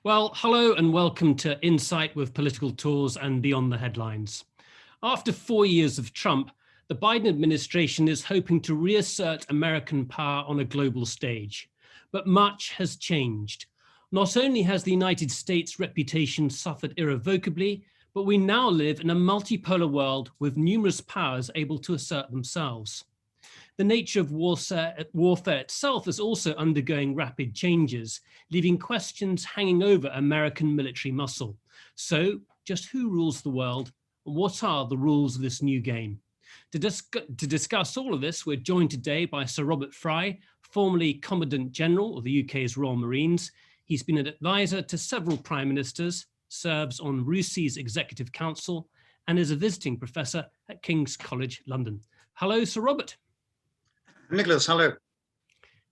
Well, hello and welcome to Insight with Political Tours and Beyond the Headlines. After 4 years of Trump, the Biden administration is hoping to reassert American power on a global stage. But much has changed. Not only has the United States' reputation suffered irrevocably, but we now live in a multipolar world with numerous powers able to assert themselves. The nature of warfare itself is also undergoing rapid changes, leaving questions hanging over American military muscle. So, just who rules the world, and what are the rules of this new game? To discuss all of this, we're joined today by Sir Robert Fry, formerly Commandant General of the UK's Royal Marines. He's been an advisor to several prime ministers, serves on RUSI's Executive Council, and is a visiting professor at King's College London. Hello, Sir Robert. Nicholas, hello.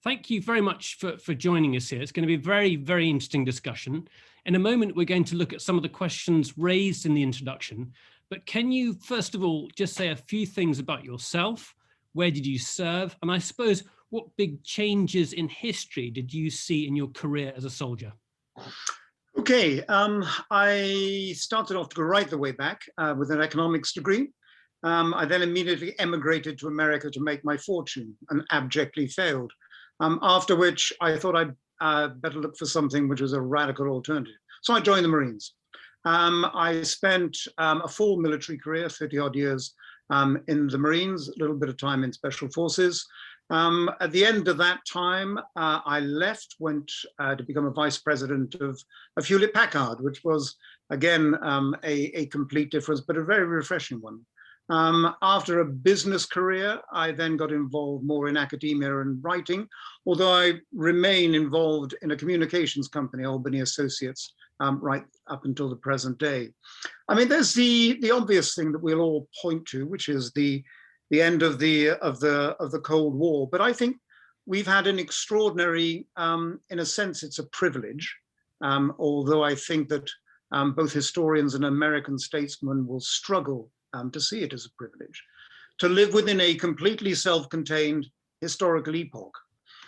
Thank you very much for joining us here. It's going to be a very, very interesting discussion. In a moment, we're going to look at some of the questions raised in the introduction. But can you, first of all, just say a few things about yourself? Where did you serve? And I suppose, what big changes in history did you see in your career as a soldier? Okay, I started off to go right the way back with an economics degree. I then immediately emigrated to America to make my fortune and abjectly failed. After which I thought I'd better look for something which was a radical alternative. So I joined the Marines. I spent a full military career, 30 odd years in the Marines, a little bit of time in Special Forces. At the end of that time, I left, went to become a vice president of Hewlett Packard, which was, again, a complete difference, but a very refreshing one. After a business career, I then got involved more in academia and writing, although I remain involved in a communications company, Albany Associates, right up until the present day. I mean, there's the obvious thing that we'll all point to, which is the end of the Cold War. But I think we've had an extraordinary, in a sense, it's a privilege, although I think that both historians and American statesmen will struggle to see it as a privilege, to live within a completely self-contained historical epoch.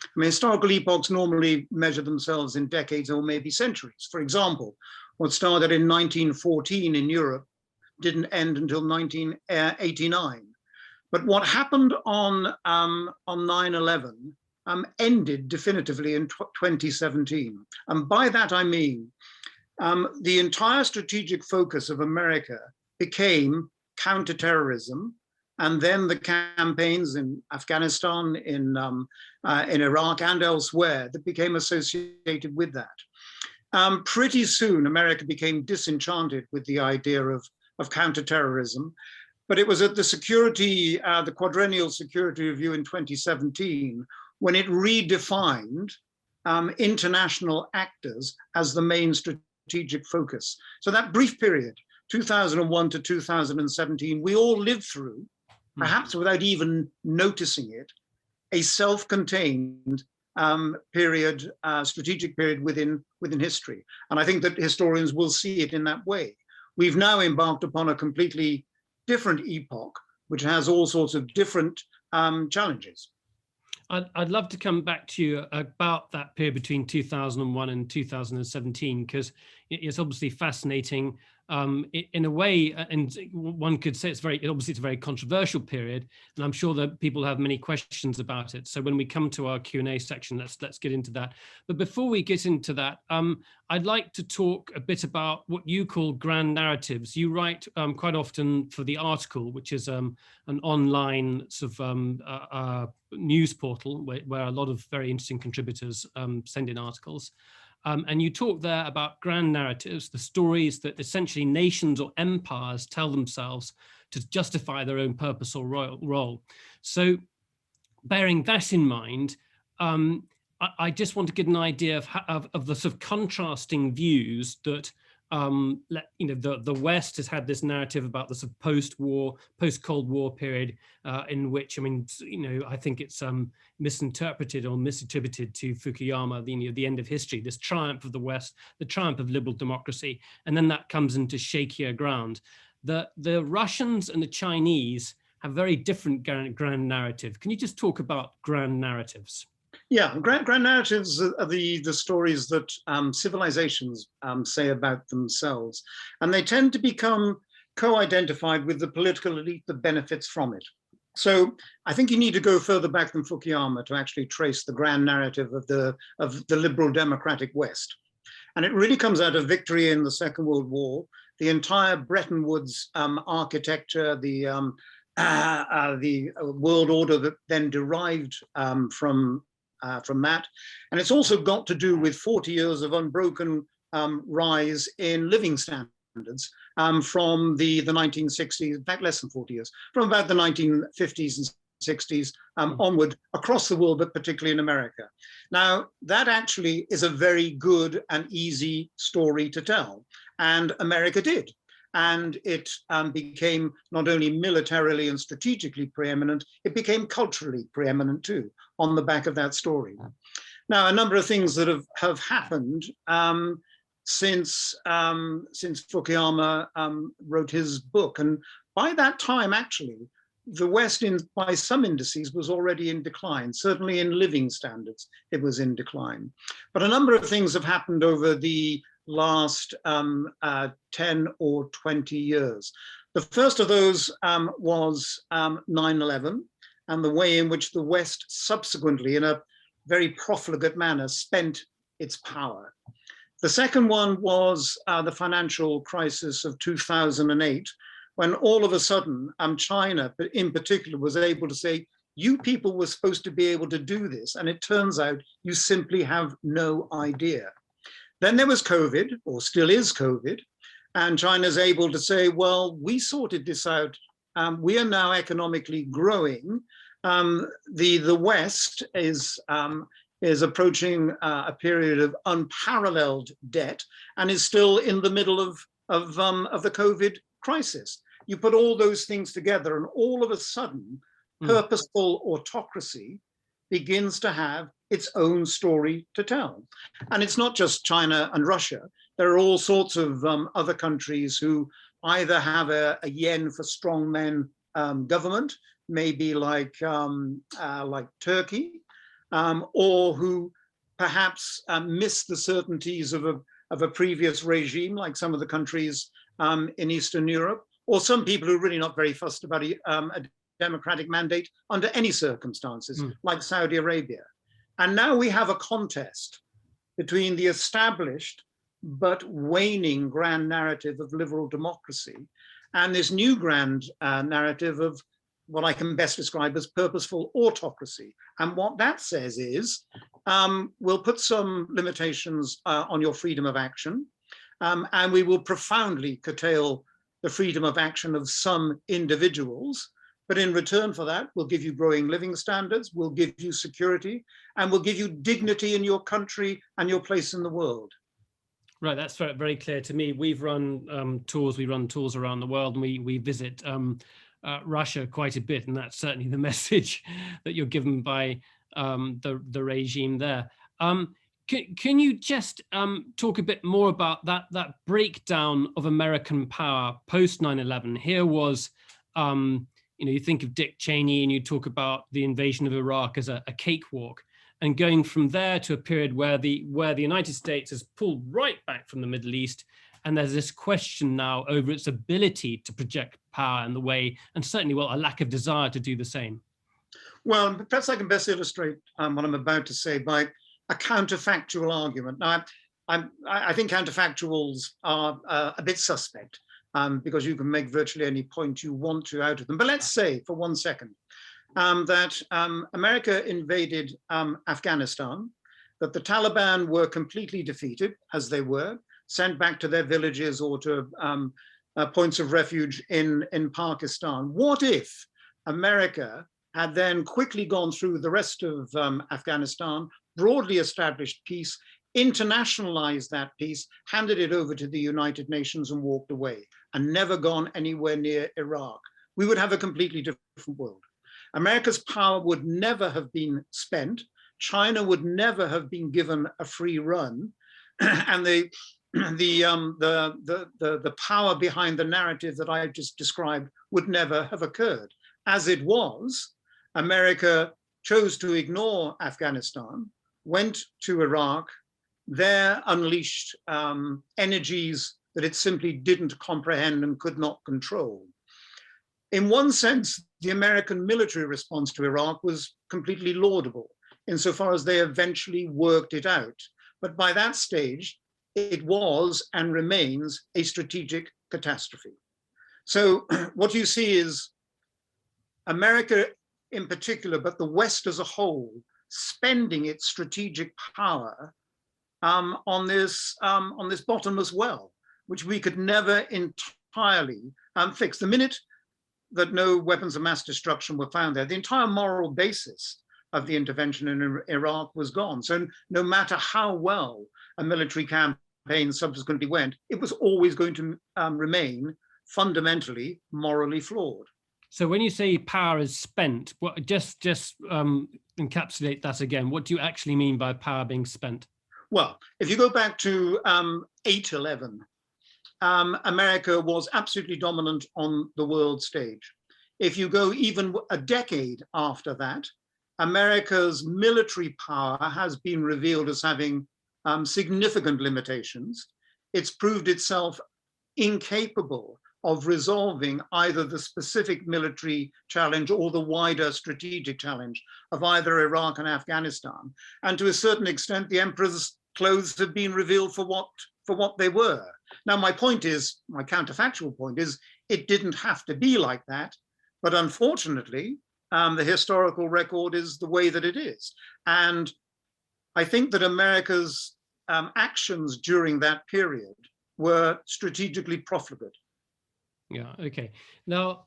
I mean, historical epochs normally measure themselves in decades or maybe centuries. For example, what started in 1914 in Europe didn't end until 1989. But what happened on 9/11 ended definitively in 2017. And by that I mean the entire strategic focus of America became counterterrorism, and then the campaigns in Afghanistan, in Iraq and elsewhere that became associated with that. Pretty soon, America became disenchanted with the idea of counterterrorism, but it was at the Quadrennial Security Review in 2017 when it redefined international actors as the main strategic focus. So that brief period, 2001 to 2017, we all lived through, perhaps without even noticing it, a self-contained period, strategic period within history. And I think that historians will see it in that way. We've now embarked upon a completely different epoch, which has all sorts of different challenges. I'd love to come back to you about that period between 2001 and 2017, because it's obviously fascinating in a way, and one could say it's obviously it's a very controversial period, and I'm sure that people have many questions about it. So when we come to our Q&A section, let's get into that. But before we get into that, I'd like to talk a bit about what you call grand narratives. You write quite often for The Article, which is an online sort of news portal where a lot of very interesting contributors send in articles. And you talk there about grand narratives, the stories that essentially nations or empires tell themselves to justify their own purpose or role. So bearing that in mind, I just want to get an idea of the sort of contrasting views that the West has had this narrative about the sort of post-war, post-Cold War period in which, I mean, I think it's misinterpreted or misattributed to Fukuyama, the end of history, this triumph of the West, the triumph of liberal democracy, and then that comes into shakier ground. The Russians and the Chinese have very different grand narrative. Can you just talk about grand narratives? Yeah, grand narratives are the stories that civilizations say about themselves, and they tend to become co-identified with the political elite that benefits from it. So I think you need to go further back than Fukuyama to actually trace the grand narrative of the liberal democratic West. And it really comes out of victory in the Second World War, the entire Bretton Woods architecture, the world order that then derived from that. And it's also got to do with 40 years of unbroken rise in living standards from the 1960s, in fact, less than 40 years, from about the 1950s and 60s onward across the world, but particularly in America. Now, that actually is a very good and easy story to tell, and America did. And it became not only militarily and strategically preeminent, it became culturally preeminent too, on the back of that story. Now, a number of things that have happened since Fukuyama wrote his book. And by that time, actually, the West, by some indices, was already in decline. Certainly in living standards, it was in decline. But a number of things have happened over the last 10 or 20 years. The first of those was 9/11 and the way in which the West subsequently, in a very profligate manner, spent its power. The second one was the financial crisis of 2008, when all of a sudden China in particular was able to say, you people were supposed to be able to do this, and it turns out you simply have no idea. Then there was COVID, or still is COVID, and China's able to say, well, we sorted this out. We are now economically growing. The West is approaching a period of unparalleled debt and is still in the middle of the COVID crisis. You put all those things together, and all of a sudden, purposeful autocracy begins to have its own story to tell. And it's not just China and Russia. There are all sorts of other countries who either have a yen for strong men government, maybe like Turkey, or who perhaps miss the certainties of a previous regime, like some of the countries in Eastern Europe, or some people who are really not very fussed about a democratic mandate under any circumstances, like Saudi Arabia. And now we have a contest between the established but waning grand narrative of liberal democracy and this new grand narrative of what I can best describe as purposeful autocracy. And what that says is, we'll put some limitations on your freedom of action, and we will profoundly curtail the freedom of action of some individuals. But in return for that, we'll give you growing living standards, we'll give you security, and we'll give you dignity in your country and your place in the world. Right, that's very clear to me. We've run tours, around the world, and we visit Russia quite a bit, and that's certainly the message that you're given by the regime there. Can you just talk a bit more about that breakdown of American power post 9/11? Here was, you think of Dick Cheney and you talk about the invasion of Iraq as a cakewalk, and going from there to a period where the United States has pulled right back from the Middle East, and there's this question now over its ability to project power in the way, and certainly, well, a lack of desire to do the same. Well, perhaps I can best illustrate what I'm about to say by a counterfactual argument. Now, I think counterfactuals are a bit suspect because you can make virtually any point you want to out of them. But let's say for 1 second that America invaded Afghanistan, that the Taliban were completely defeated, as they were, sent back to their villages or to points of refuge in Pakistan. What if America had then quickly gone through the rest of Afghanistan, broadly established peace, internationalized that peace, handed it over to the United Nations and walked away, and never gone anywhere near Iraq? We would have a completely different world. America's power would never have been spent. China would never have been given a free run, and the power behind the narrative that I just described would never have occurred. As it was, America chose to ignore Afghanistan, went to Iraq, there unleashed energies that it simply didn't comprehend and could not control. In one sense, the American military response to Iraq was completely laudable, insofar as they eventually worked it out. But by that stage, it was and remains a strategic catastrophe. So what you see is America in particular, but the West as a whole, spending its strategic power on this bottomless well, which we could never entirely fix. The minute that no weapons of mass destruction were found there, the entire moral basis of the intervention in Iraq was gone. So no matter how well a military campaign subsequently went, it was always going to remain fundamentally morally flawed. So when you say power is spent, what, just encapsulate that again. What do you actually mean by power being spent? Well, if you go back to 8/11, America was absolutely dominant on the world stage. If you go even a decade after that, America's military power has been revealed as having significant limitations. It's proved itself incapable of resolving either the specific military challenge or the wider strategic challenge of either Iraq and Afghanistan. And to a certain extent, the emperor's clothes have been revealed for what they were. Now, my point is, my counterfactual point is, it didn't have to be like that, but unfortunately, the historical record is the way that it is. And I think that America's actions during that period were strategically profligate. Yeah, okay. Now,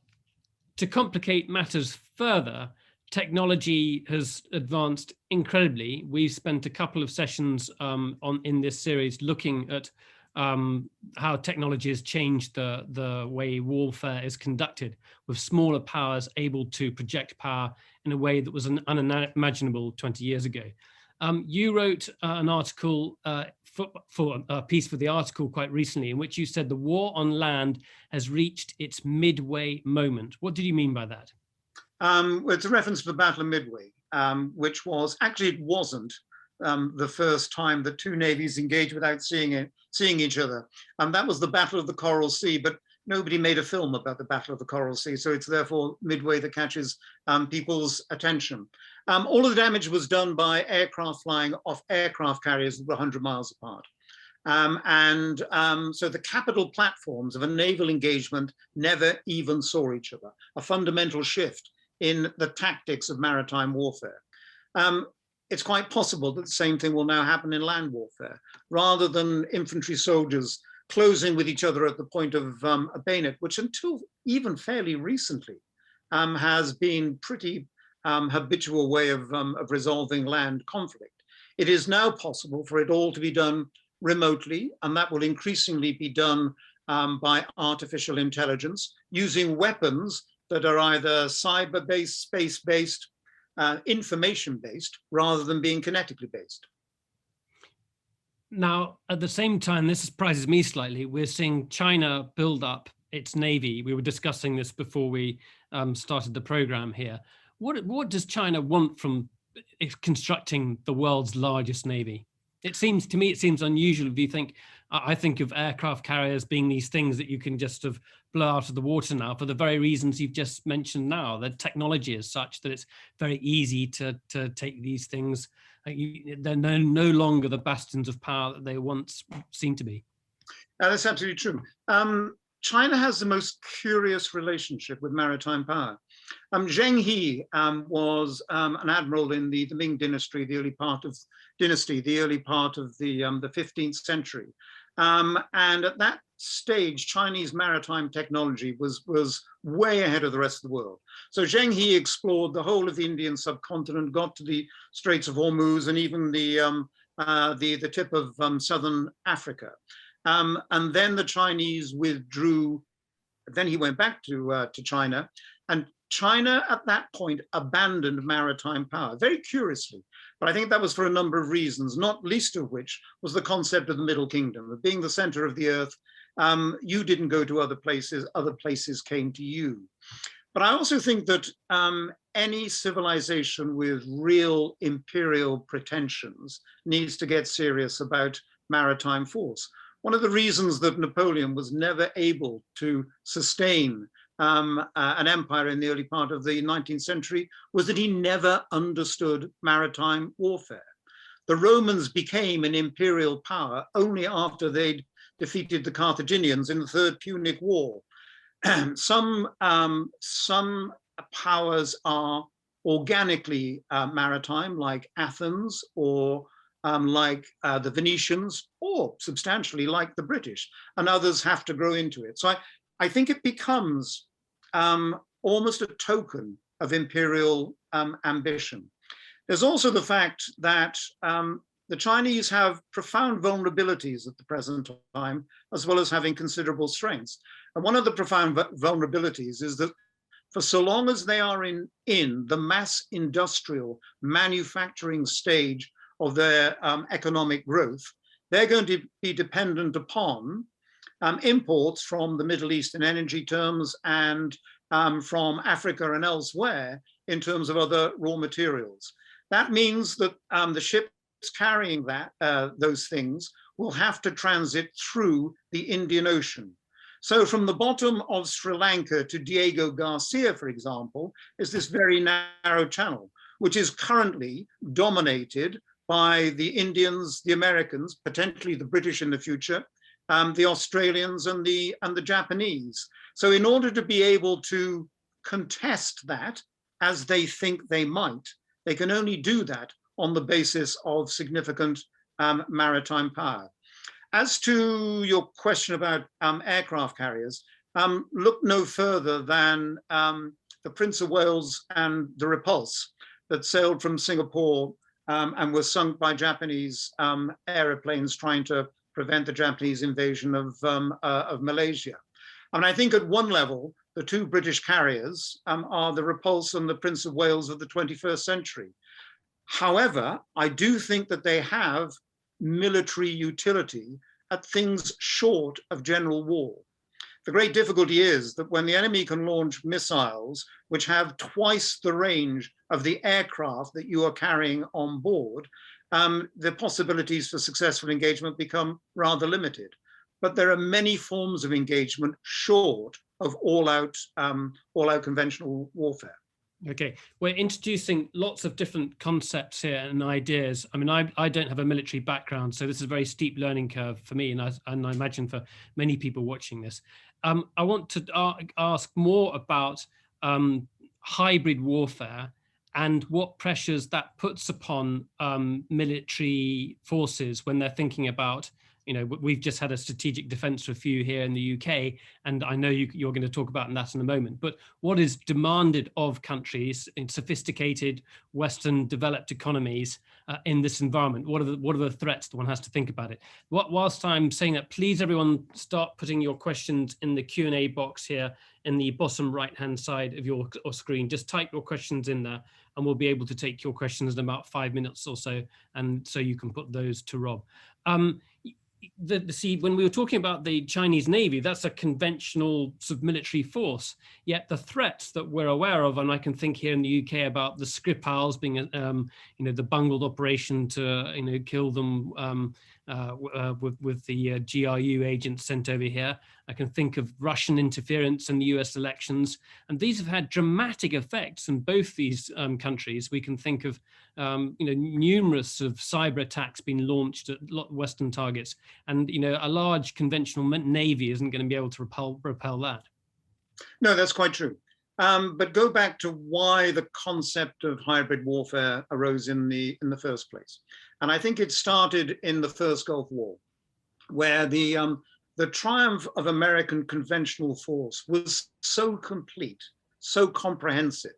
to complicate matters further, technology has advanced incredibly. We've spent a couple of sessions in this series looking at how technology has changed the way warfare is conducted, with smaller powers able to project power in a way that was unimaginable 20 years ago. You wrote an article for a piece for the article quite recently, in which you said the war on land has reached its midway moment. What did you mean by that? It's a reference to the Battle of Midway, which was, actually it wasn't the first time that two navies engaged without seeing each other. That was the Battle of the Coral Sea, but nobody made a film about the Battle of the Coral Sea, so it's therefore Midway that catches people's attention. All of the damage was done by aircraft flying off aircraft carriers that were 100 miles apart. So the capital platforms of a naval engagement never even saw each other, a fundamental shift in the tactics of maritime warfare. It's quite possible that the same thing will now happen in land warfare. Rather than infantry soldiers closing with each other at the point of a bayonet, which until even fairly recently has been pretty habitual way of resolving land conflict. It is now possible for it all to be done remotely, and that will increasingly be done by artificial intelligence, using weapons that are either cyber-based, space-based, information-based, rather than being kinetically based. Now, at the same time, this surprises me slightly. We're seeing China build up its navy. We were discussing this before we started the program here. What does China want from constructing the world's largest navy? It seems to me, it seems unusual. If you think, I think of aircraft carriers being these things that you can just sort of blow out of the water now, for the very reasons you've just mentioned now. The technology is such that it's very easy to take these things. They're no longer the bastions of power that they once seemed to be. That's absolutely true. China has the most curious relationship with maritime power. Zheng He was an admiral in the Ming dynasty, the early part of the 15th century. And at that stage, Chinese maritime technology was way ahead of the rest of the world. So Zheng He explored the whole of the Indian subcontinent, got to the Straits of Hormuz, and even the tip of southern Africa. And then the Chinese withdrew. Then he went back to China, and China at that point abandoned maritime power, very curiously. But I think that was for a number of reasons, not least of which was the concept of the Middle Kingdom, of being the center of the earth. You didn't go to other places came to you. But I also think that any civilization with real imperial pretensions needs to get serious about maritime force. One of the reasons that Napoleon was never able to sustain an empire in the early part of the 19th century was that he never understood maritime warfare. The Romans became an imperial power only after they'd defeated the Carthaginians in the Third Punic War. Some powers are organically maritime, like Athens, or like the Venetians, or substantially like the British, and others have to grow into it. So I think it becomes almost a token of imperial ambition. There's also the fact that the Chinese have profound vulnerabilities at the present time, as well as having considerable strengths. And one of the profound vulnerabilities is that for so long as they are in the mass industrial manufacturing stage of their economic growth, they're going to be dependent upon imports from the Middle East in energy terms, and from Africa and elsewhere in terms of other raw materials. That means that the ships carrying those things will have to transit through the Indian Ocean. So from the bottom of Sri Lanka to Diego Garcia, for example, is this very narrow channel, which is currently dominated by the Indians, the Americans, potentially the British in the future, the Australians and the Japanese. So in order to be able to contest that, as they think they might, they can only do that on the basis of significant maritime power. As to your question about aircraft carriers, look no further than the Prince of Wales and the Repulse that sailed from Singapore and was sunk by Japanese aeroplanes trying to prevent the Japanese invasion of Malaysia. And I think at one level, the two British carriers are the Repulse and the Prince of Wales of the 21st century. However, I do think that they have military utility at things short of general war. The great difficulty is that when the enemy can launch missiles which have twice the range of the aircraft that you are carrying on board, the possibilities for successful engagement become rather limited. But there are many forms of engagement short of all-out conventional warfare. Okay, we're introducing lots of different concepts here and ideas. I mean, I don't have a military background, so this is a very steep learning curve for me, and I imagine for many people watching this. I want to ask more about hybrid warfare and what pressures that puts upon military forces when they're thinking about, you know, we've just had a strategic defense review here in the UK, and I know you're going to talk about that in a moment, but what is demanded of countries in sophisticated Western developed economies in this environment? What are the threats that one has to think about it? Whilst I'm saying that, please everyone start putting your questions in the Q&A box here in the bottom right-hand side of your screen. Just type your questions in there and we'll be able to take your questions in about 5 minutes or so, and so you can put those to Rob. See, when we were talking about the Chinese Navy, that's a conventional sort of military force. Yet the threats that we're aware of, and I can think here in the UK about the Skripals being, you know, the bungled operation to, you know, kill them with the GRU agents sent over here. I can think of Russian interference in the US elections, and these have had dramatic effects in both these countries. We can think of you know, numerous of cyber attacks being launched at Western targets, and you know, a large conventional navy isn't going to be able to repel that. No, that's quite true. But go back to why the concept of hybrid warfare arose in the first place, and I think it started in the First Gulf War, where the triumph of American conventional force was so complete, so comprehensive,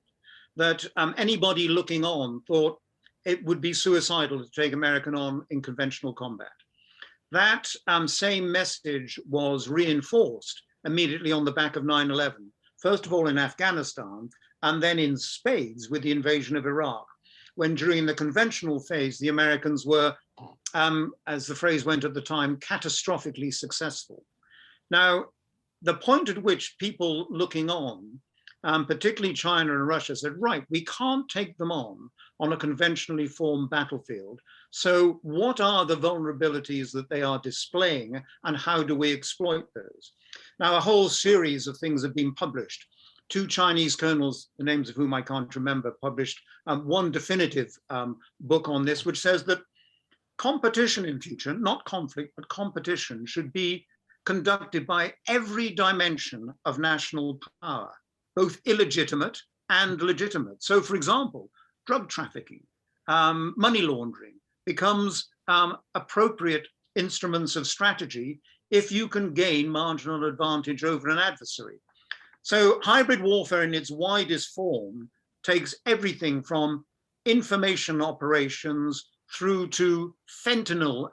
that anybody looking on thought it would be suicidal to take America on in conventional combat. That same message was reinforced immediately on the back of 9/11, first of all in Afghanistan, and then in spades with the invasion of Iraq, when during the conventional phase, the Americans were, as the phrase went at the time, catastrophically successful. Now, the point at which people looking on particularly China and Russia, said, right, we can't take them on a conventionally formed battlefield. So what are the vulnerabilities that they are displaying, and how do we exploit those? Now, a whole series of things have been published. Two Chinese colonels, the names of whom I can't remember, published one definitive book on this, which says that competition in future, not conflict, but competition, should be conducted by every dimension of national power, both illegitimate and legitimate. So, for example, drug trafficking, money laundering becomes appropriate instruments of strategy if you can gain marginal advantage over an adversary. So hybrid warfare in its widest form takes everything from information operations through to fentanyl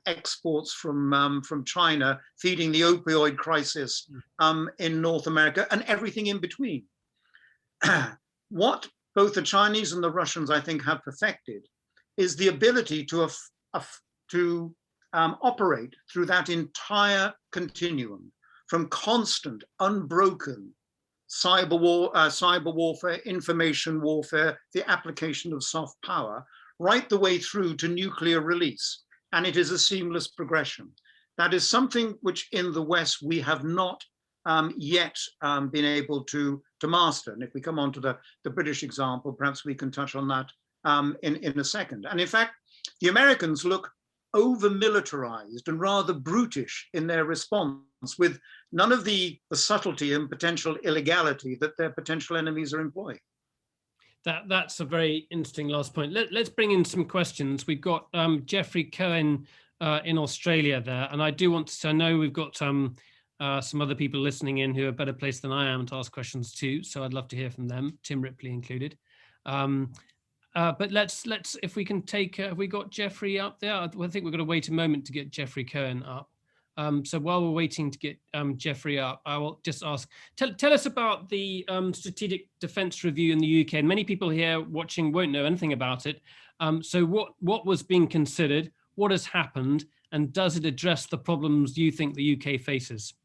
exports from China, feeding the opioid crisis in North America, and everything in between. What both the Chinese and the Russians, I think, have perfected is the ability to operate through that entire continuum, from constant, unbroken cyber warfare, information warfare, the application of soft power, right the way through to nuclear release. And it is a seamless progression. That is something which in the West we have not yet been able to master. And if we come on to the British example, perhaps we can touch on that in a second. And in fact, the Americans look over-militarized and rather brutish in their response, with none of the subtlety and potential illegality that their potential enemies are employing. That's a very interesting last point. Let's bring in some questions. We've got Jeffrey Cohen in Australia there, and I do want to, I know we've got some other people listening in who are better placed than I am to ask questions too, so I'd love to hear from them, Tim Ripley included. But let's if we can take, have we got Jeffrey up there? I think we're going to wait a moment to get Jeffrey Cohen up. So while we're waiting to get Jeffrey up, I will just ask, tell us about the Strategic Defence Review in the UK. And many people here watching won't know anything about it. So what was being considered, what has happened, and does it address the problems you think the UK faces?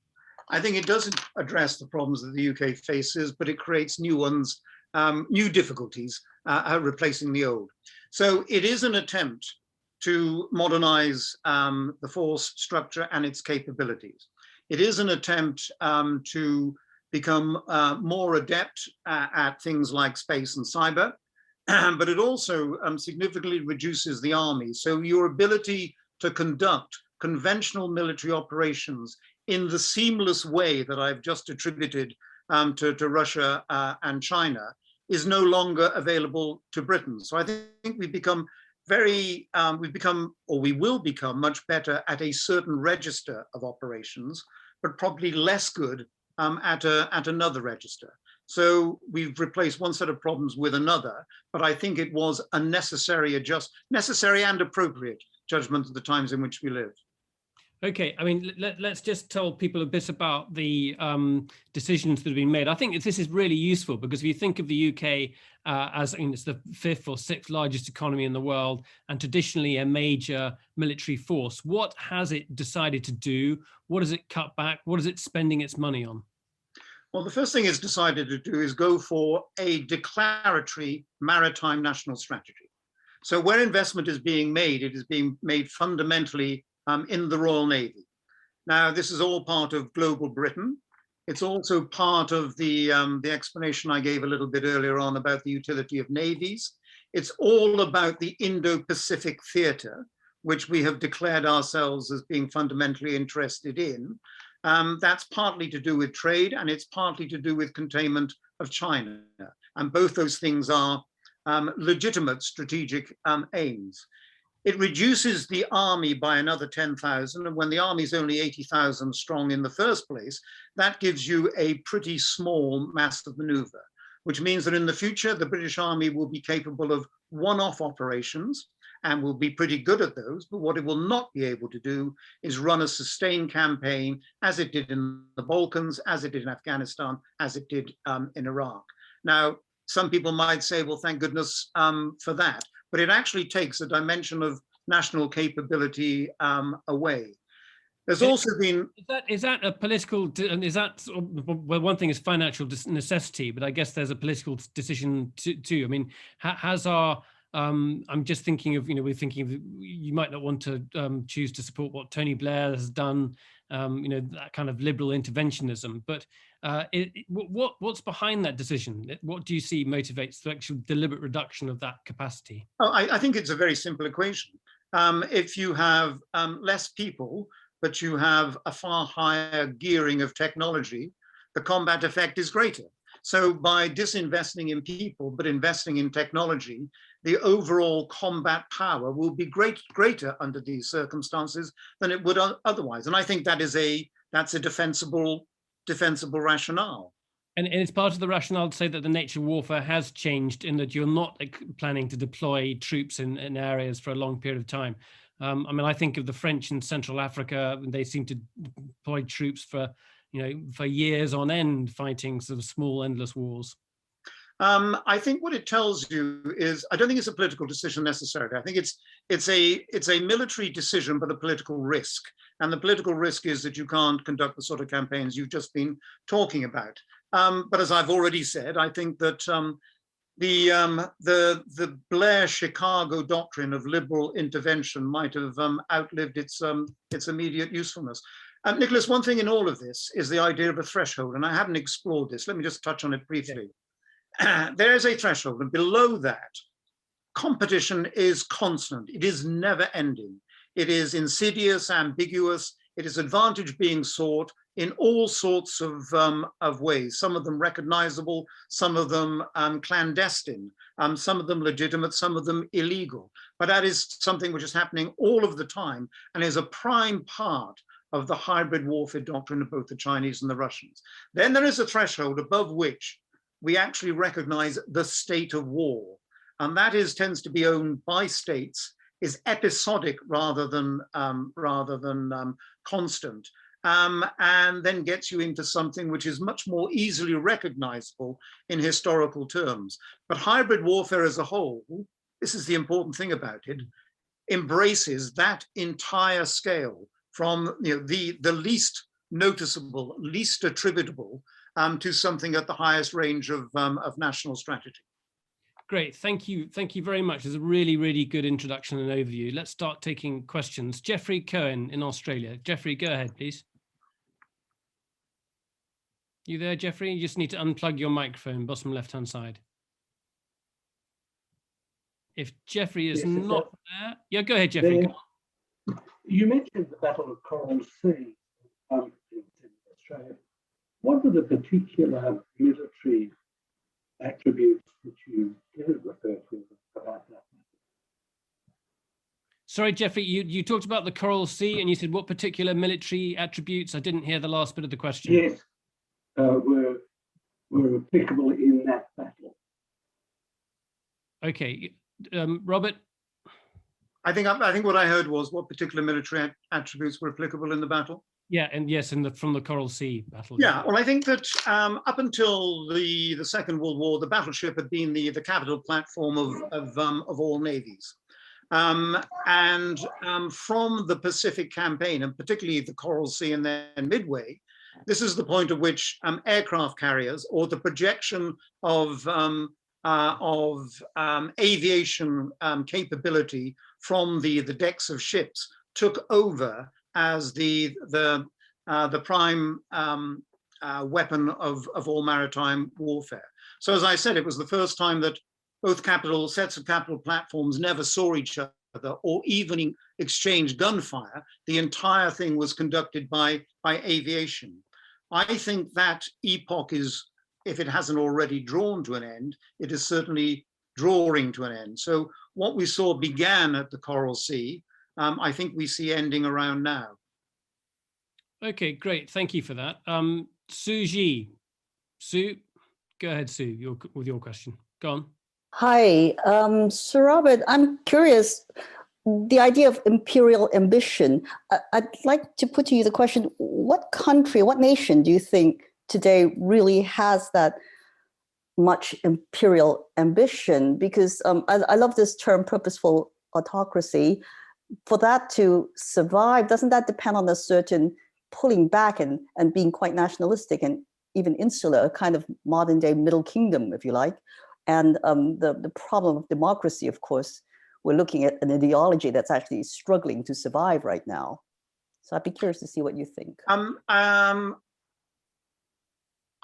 I think it doesn't address the problems that the UK faces, but it creates new ones, new difficulties, replacing the old. So it is an attempt to modernize the force structure and its capabilities. It is an attempt to become more adept at things like space and cyber, but it also significantly reduces the army. So your ability to conduct conventional military operations in the seamless way that I've just attributed to Russia and China is no longer available to Britain. So I think we've become we will become much better at a certain register of operations, but probably less good at another register. So we've replaced one set of problems with another, but I think it was a necessary and appropriate judgment of the times in which we live. Okay, I mean, let's just tell people a bit about the decisions that have been made. I think this is really useful because if you think of the UK as, I mean, it's the 5th or 6th largest economy in the world and traditionally a major military force, what has it decided to do? What has it cut back? What is it spending its money on? Well, the first thing it's decided to do is go for a declaratory maritime national strategy. So where investment is being made, it is being made fundamentally in the Royal Navy. Now, this is all part of global Britain. It's also part of the explanation I gave a little bit earlier on about the utility of navies. It's all about the Indo-Pacific theater, which we have declared ourselves as being fundamentally interested in. That's partly to do with trade, and it's partly to do with containment of China. And both those things are legitimate strategic aims. It reduces the army by another 10,000. And when the army is only 80,000 strong in the first place, that gives you a pretty small mass of maneuver, which means that in the future, the British Army will be capable of one-off operations and will be pretty good at those. But what it will not be able to do is run a sustained campaign as it did in the Balkans, as it did in Afghanistan, as it did in Iraq. Now, some people might say, well, thank goodness for that. But it actually takes a dimension of national capability away. There's also been... Is that a political, and is that, well, one thing is financial necessity, but I guess there's a political decision too. I mean, has our, I'm just thinking of, we're thinking of, you might not want to choose to support what Tony Blair has done, that kind of liberal interventionism, but what's behind that decision? What do you see motivates the actual deliberate reduction of that capacity? Oh, I think it's a very simple equation. If you have less people, but you have a far higher gearing of technology, the combat effect is greater. So by disinvesting in people, but investing in technology, the overall combat power will be greater under these circumstances than it would otherwise. And I think that's a defensible rationale. And it's part of the rationale to say that the nature of warfare has changed in that you're not planning to deploy troops in areas for a long period of time. I mean, I think of the French in Central Africa, they seem to deploy troops for years on end, fighting sort of small, endless wars. I think what it tells you is, I don't think it's a political decision necessarily. I think it's a military decision, but a political risk. And the political risk is that you can't conduct the sort of campaigns you've just been talking about. But as I've already said, I think that the Blair-Chicago doctrine of liberal intervention might have outlived its immediate usefulness. Nicholas, one thing in all of this is the idea of a threshold, and I haven't explored this. Let me just touch on it briefly. Yeah. There is a threshold, and below that, competition is constant. It is never ending. It is insidious, ambiguous. It is advantage being sought in all sorts of ways, some of them recognizable, some of them clandestine, some of them legitimate, some of them illegal. But that is something which is happening all of the time and is a prime part of the hybrid warfare doctrine of both the Chinese and the Russians. Then there is a threshold above which we actually recognize the state of war. And that tends to be owned by states, is episodic rather than constant. And then gets you into something which is much more easily recognizable in historical terms. But hybrid warfare as a whole, this is the important thing about it, embraces that entire scale from the least noticeable, least attributable to something at the highest range of national strategy. Great, thank you very much. It's a really, really good introduction and overview. Let's start taking questions. Jeffrey Cohen in Australia. Jeffrey, go ahead, please. You there, Jeffrey? You just need to unplug your microphone, bottom left-hand side. If Jeffrey is not there, yeah, go ahead, Jeffrey. Go on. You mentioned the Battle of Coral Sea in Australia. What were the particular military attributes that you did refer to about that? Sorry, Jeffrey, you talked about the Coral Sea and you said what particular military attributes? I didn't hear the last bit of the question. Yes, were applicable in that battle. Okay, Robert? I think what I heard was what particular military attributes were applicable in the battle. Yeah, and yes, from the Coral Sea battle. Yeah, well, I think that up until the Second World War, the battleship had been the capital platform of all navies. From the Pacific campaign, and particularly the Coral Sea and then Midway, this is the point at which aircraft carriers, or the projection of aviation capability from the decks of ships, took over as the prime weapon of all maritime warfare. So as I said, it was the first time that both sets of capital platforms never saw each other or even exchanged gunfire. The entire thing was conducted by aviation. I think that epoch is, if it hasn't already drawn to an end, it is certainly drawing to an end. So what we saw began at the Coral Sea, I think we see ending around now. Okay, great. Thank you for that. Sue Ji. Sue, go ahead, Sue, with your question. Go on. Hi, Sir Robert, I'm curious, the idea of imperial ambition, I'd like to put to you the question, what country, what nation do you think today really has that much imperial ambition? Because I love this term, purposeful autocracy. for that to survive, doesn't that depend on a certain pulling back and being quite nationalistic and even insular, a kind of modern day middle kingdom, if you like? And the problem of democracy, of course, we're looking at an ideology that's actually struggling to survive right now. So I'd be curious to see what you think. I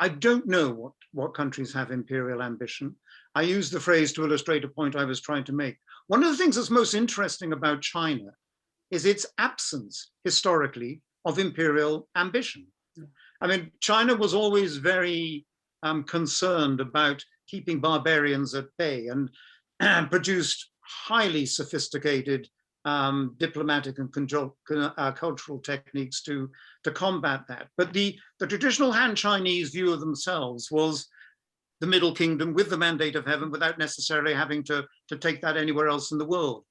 don't know what countries have imperial ambition. I use the phrase to illustrate a point I was trying to make. One of the things that's most interesting about China is its absence, historically, of imperial ambition. I mean, China was always very concerned about keeping barbarians at bay and produced highly sophisticated diplomatic and cultural techniques to combat that. But the traditional Han Chinese view of themselves was the Middle Kingdom with the mandate of heaven without necessarily having to take that anywhere else in the world.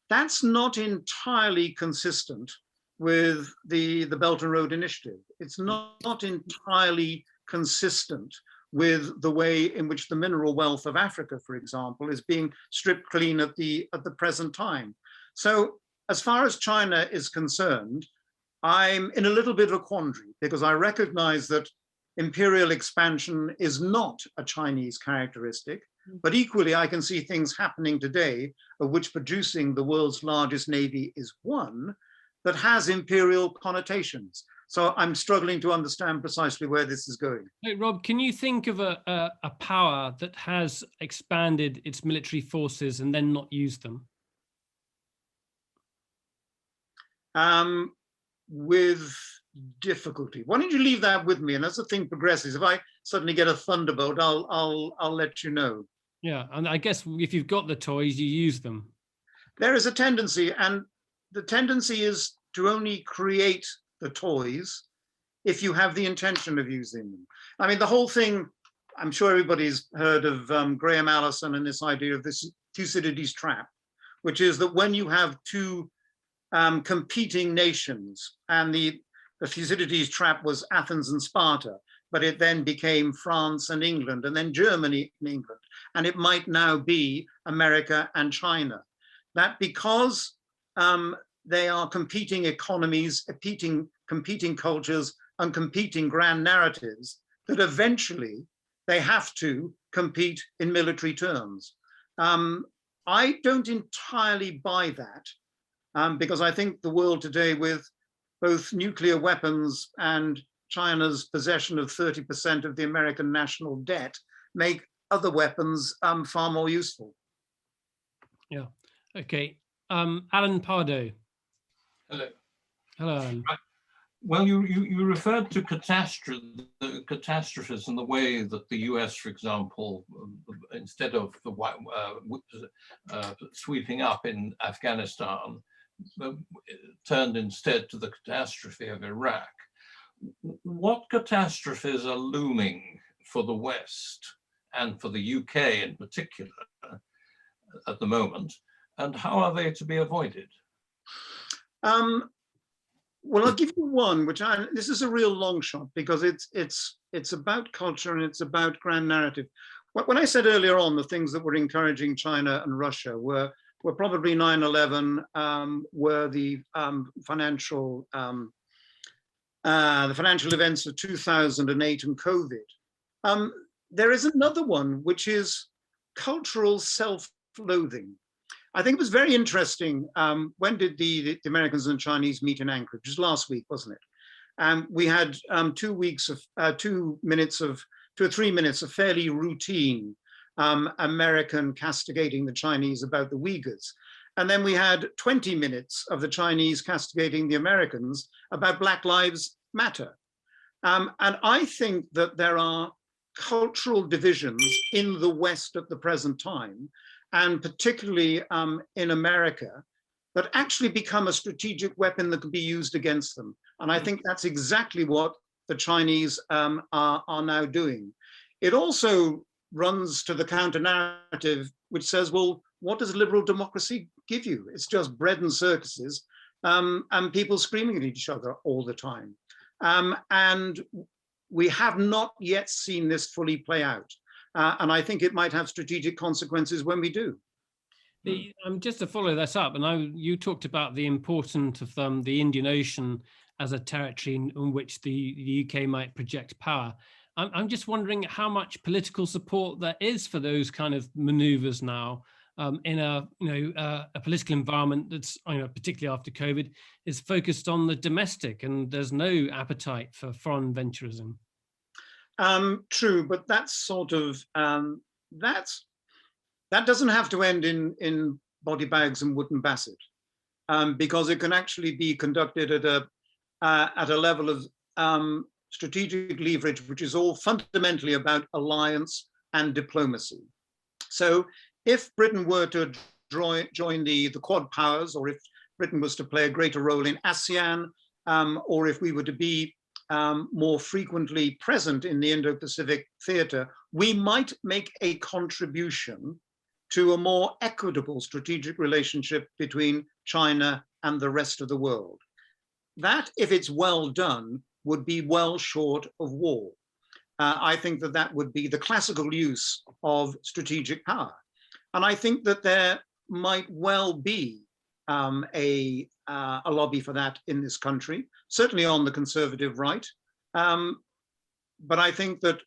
That's not entirely consistent with the Belt and Road Initiative. It's not entirely consistent with the way in which the mineral wealth of Africa, for example, is being stripped clean at the present time. So as far as China is concerned, I'm in a little bit of a quandary because I recognize that imperial expansion is not a Chinese characteristic, but equally I can see things happening today of which producing the world's largest navy is one that has imperial connotations. So I'm struggling to understand precisely where this is going. Hey, Rob, can you think of a power that has expanded its military forces and then not used them? With difficulty. Why don't you leave that with me? And as the thing progresses, if I suddenly get a thunderbolt, I'll let you know. Yeah, and I guess if you've got the toys, you use them. There is a tendency, and the tendency is to only create the toys if you have the intention of using them. I mean, the whole thing, I'm sure everybody's heard of Graham Allison and this idea of this Thucydides trap, which is that when you have two competing nations, and the Thucydides trap was Athens and Sparta, but it then became France and England, and then Germany and England, and it might now be America and China. That because they are competing economies, competing cultures, and competing grand narratives, that eventually they have to compete in military terms. I don't entirely buy that, because I think the world today, with both nuclear weapons and China's possession of 30% of the American national debt, make other weapons far more useful. Yeah. Okay. Alan Pardo. Hello. Hello, Alan. Well, you referred to catastrophes in the way that the US, for example, instead of sweeping up in Afghanistan, turned instead to the catastrophe of Iraq. What catastrophes are looming for the West and for the UK in particular at the moment, and how are they to be avoided? Well, I'll give you one, this is a real long shot because it's about culture and it's about grand narrative. When I said earlier on the things that were encouraging China and Russia were probably 9/11, were the financial events of 2008 and COVID. There is another one, which is cultural self-loathing. I think it was very interesting. When did the Americans and Chinese meet in Anchorage? It was last week, wasn't it? We had 2 or 3 minutes of fairly routine American castigating the Chinese about the Uyghurs. And then we had 20 minutes of the Chinese castigating the Americans about Black Lives Matter. And I think that there are cultural divisions in the West at the present time, and particularly in America, that actually become a strategic weapon that can be used against them. And I think that's exactly what the Chinese are now doing. It also runs to the counter narrative, which says, well, what does liberal democracy give you? It's just bread and circuses and people screaming at each other all the time. And we have not yet seen this fully play out. And I think it might have strategic consequences when we do. Just to follow that up, and you talked about the importance of the Indian Ocean as a territory in which the UK might project power. I'm just wondering how much political support there is for those kind of maneuvers now in a political environment that's, particularly after COVID, is focused on the domestic, and there's no appetite for foreign venturism. True, but that's sort of that doesn't have to end in body bags and wooden basset, because it can actually be conducted at a level of strategic leverage, which is all fundamentally about alliance and diplomacy. So if Britain were to join the Quad powers, or if Britain was to play a greater role in ASEAN, or if we were to be more frequently present in the Indo-Pacific theater, we might make a contribution to a more equitable strategic relationship between China and the rest of the world. That, if it's well done, would be well short of war. I think that would be the classical use of strategic power. And I think that there might well be a lobby for that in this country, certainly on the conservative right. But I think that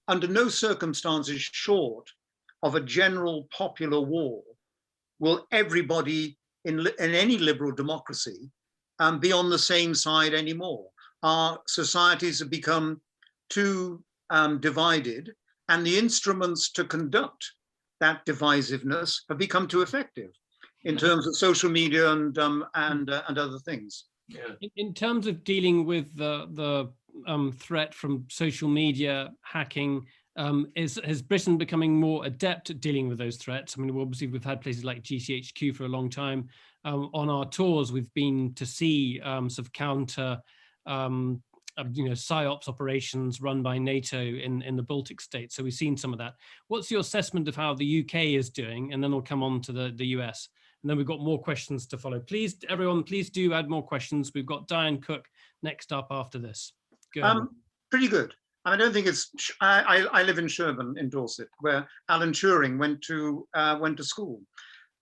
under no circumstances short of a general popular war will everybody in any liberal democracy be on the same side anymore. Our societies have become too divided, and the instruments to conduct that divisiveness have become too effective in terms of social media and other things. Yeah. In terms of dealing with the threat from social media hacking, is Britain becoming more adept at dealing with those threats? I mean, obviously we've had places like GCHQ for a long time. On our tours, we've been to see sort of counter, PSYOPs operations run by NATO in the Baltic states. So we've seen some of that. What's your assessment of how the UK is doing? And then we'll come on to the US. And then we've got more questions to follow. Please, everyone, please do add more questions. We've got Diane Cook next up after this. Go ahead. Pretty good. I don't think it's. I live in Sherborne in Dorset, where Alan Turing went to school,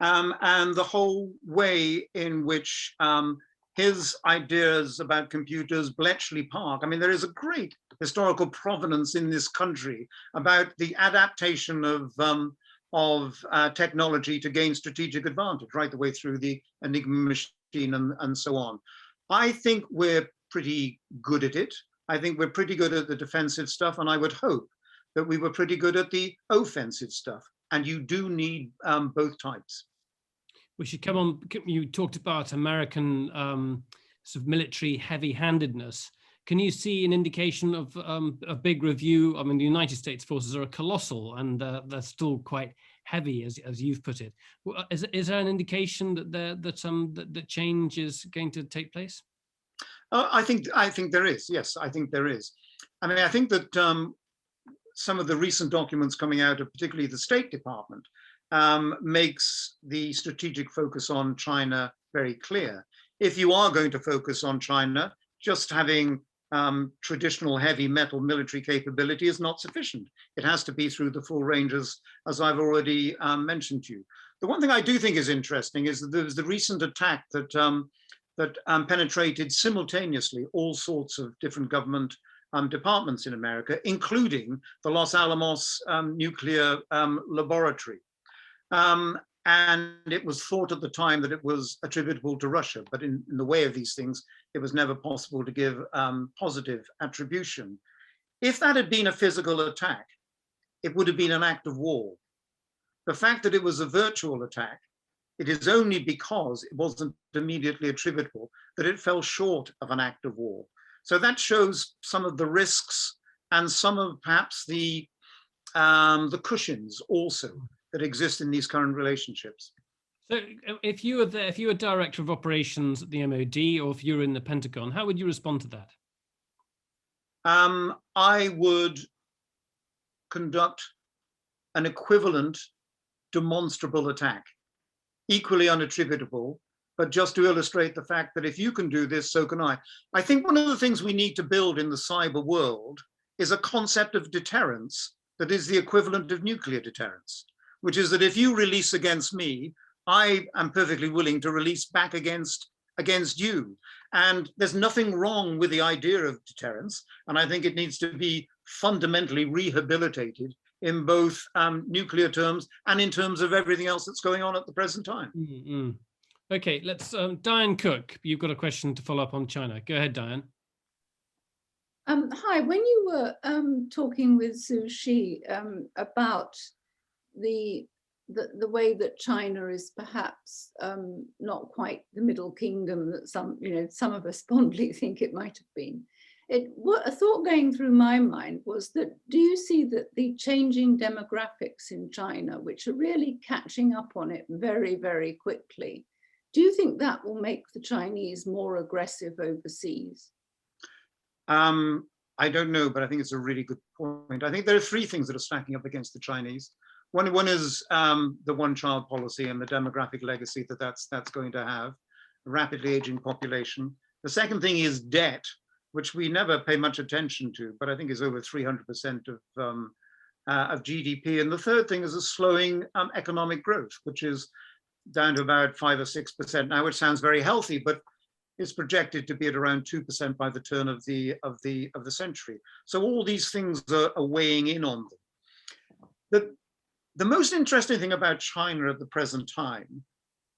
and the whole way in which his ideas about computers, Bletchley Park. I mean, there is a great historical provenance in this country about the adaptation of technology to gain strategic advantage, right the way through the Enigma machine and so on. I think we're pretty good at it. I think we're pretty good at the defensive stuff, and I would hope that we were pretty good at the offensive stuff. And you do need both types. We should come on. You talked about American sort of military heavy-handedness. Can you see an indication of a big review? I mean, the United States forces are colossal, and they're still quite heavy, as you've put it. Is there an indication that change is going to take place? I think there is. Yes, I think there is. I mean, I think that some of the recent documents coming out of particularly the State Department makes the strategic focus on China very clear. If you are going to focus on China, just having traditional heavy metal military capability is not sufficient. It has to be through the full range, as I've already mentioned to you. The one thing I do think is interesting is that there was the recent attack that penetrated simultaneously all sorts of different government departments in America, including the Los Alamos nuclear laboratory. And it was thought at the time that it was attributable to Russia, but in the way of these things, it was never possible to give positive attribution. If that had been a physical attack, it would have been an act of war. The fact that it was a virtual attack, it is only because it wasn't immediately attributable that it fell short of an act of war. So that shows some of the risks and some of perhaps the cushions also that exist in these current relationships. So if you were director of operations at the MOD, or if you were in the Pentagon, how would you respond to that? I would conduct an equivalent demonstrable attack, equally unattributable, but just to illustrate the fact that if you can do this, so can I. I think one of the things we need to build in the cyber world is a concept of deterrence that is the equivalent of nuclear deterrence. which is that if you release against me, I am perfectly willing to release back against you. And there's nothing wrong with the idea of deterrence. And I think it needs to be fundamentally rehabilitated in both nuclear terms and in terms of everything else that's going on at the present time. Mm-hmm. Okay, let's, Diane Cook, you've got a question to follow up on China. Go ahead, Diane. Hi, when you were talking with Zhu Xi about the way that China is perhaps not quite the middle kingdom that some of us fondly think it might have been. What a thought going through my mind was that, do you see that the changing demographics in China, which are really catching up on it very, very quickly, do you think that will make the Chinese more aggressive overseas? I don't know, but I think it's a really good point. I think there are three things that are stacking up against the Chinese. One is the one-child policy and the demographic legacy that's going to have, a rapidly aging population. The second thing is debt, which we never pay much attention to, but I think is over 300% of GDP. And the third thing is a slowing economic growth, which is down to about 5 or 6% now, which sounds very healthy, but is projected to be at around 2% by the turn of the century. So all these things are weighing in on them. The most interesting thing about China at the present time